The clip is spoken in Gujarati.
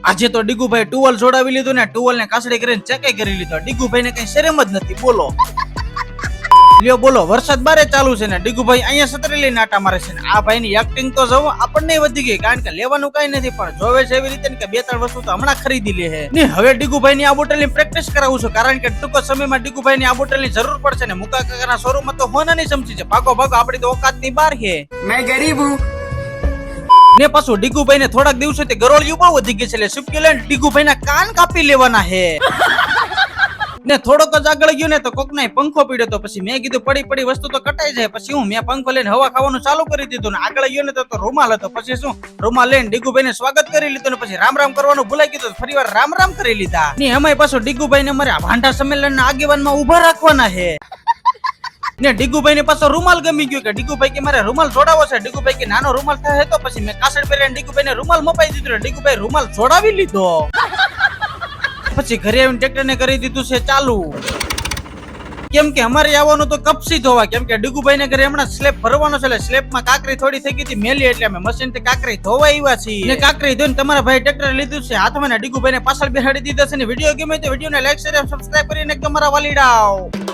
આજે તો ડીગુભાઈ ટુવલ જોડાવી લીધું ને ટુવલ ને કાસડી કરીને ચેકે કરી લીધો. ડીગુભાઈ ને કઈ શરમ જ નથી. બોલો લ્યો બોલો, વરસાદ બારે ચાલુ છે ને ડીગુભાઈ અહીંયા છત્રી લઈને આટા મારે છે ને આ ભાઈ ની એક્ટિંગ તો જવો આપણને વધી ગઈ, કારણ કે લેવાનું કઈ નથી પણ જોવે છે એવી રીતે કે બે ત્રણ વસ્તુ તો હમણાં ખરીદી લે છે ને હવે ડીગુભાઈ ની આ બોટલ ની પ્રેક્ટિસ કરાવું છું, કારણ કે ટૂંક સમયમાં ડીગુભાઈ ની આ બોટલ ની જરૂર પડશે ને મુકા કાકાના શોરૂમમાં તો હોના નહીં સમજી છે. ભાગો ભાગો, આપડી તો ઓકાત ની બહાર છે. मैं गरीब हूँ. ને પાછું ડીગુભાઈ ને થોડાક દિવસોથી ગરોળિયું બહુ વધી ગઈ છે એટલે સુપકી લઈને ડીગુભાઈ ના કાન કાપી લેવાના હે. ને થોડોક જ આગળ ગયો ને તો કોક ના પંખો પીડ્યો, તો પછી મેં કીધું પડી વસ્તુ તો કટાઈ જાય, પછી હું મેં પંખો લઈને હવા ખાવાનું ચાલુ કરી દીધું ને આગળ ગયો ને તો રૂમાલ હતો, પછી શું રૂમાલ લઈને ડીગુભાઈ ને સ્વાગત કરી લીધું ને પછી રામ રામ કરવાનું ભૂલાઈ ગયું, ફરી વાર રામ રામ કરી લીધા. ને એમાંય પાછું ડીગુભાઈ ને મારે ભાંડા સંમેલન ના આગેવાનમાં ઉભા રાખવાના હે ને ડીગુભાઈ ને પાછો રૂમાલ ગમી ગયો કે ડીગુભાઈ કે મારે રૂમાલ જોડાવો છે. ડીગુભાઈ કે નાનો રૂમાલ થાય તો પછી મેં કાસડ પહેરીને ડીગુભાઈ ને રૂમાલ મપાઈ દીધો. ડીગુભાઈ રૂમાલ જોડાવી લીધો. પછી ઘરે આવીને ટ્રેક્ટર ને કરી દીધું છે ચાલુ, કેમ કે અમારે આવવાનું તો કપસી ધોવા, કેમ કે ડીગુભાઈ ને ઘરે હમણાં સ્લેબ ભરવાનો છે એટલે સ્લેબ માં કાકરી થોડી થઈ ગઈ હતી મેલી, એટલે અમે મશીન થી કાકરી ધોવા આવ્યા છીએ. ને કાકરી ધોઈને તમારા ભાઈ ટ્રેક્ટર લીધું છે હાથમાં ને ડીગુભાઈ ને પાછળ બેહાડી દીધા છે. ને વિડીયો ગમે તો વિડીયો ને લાઈક શેર સબસ્ક્રાઇબ કરીને તમારા વાલીડાઓ.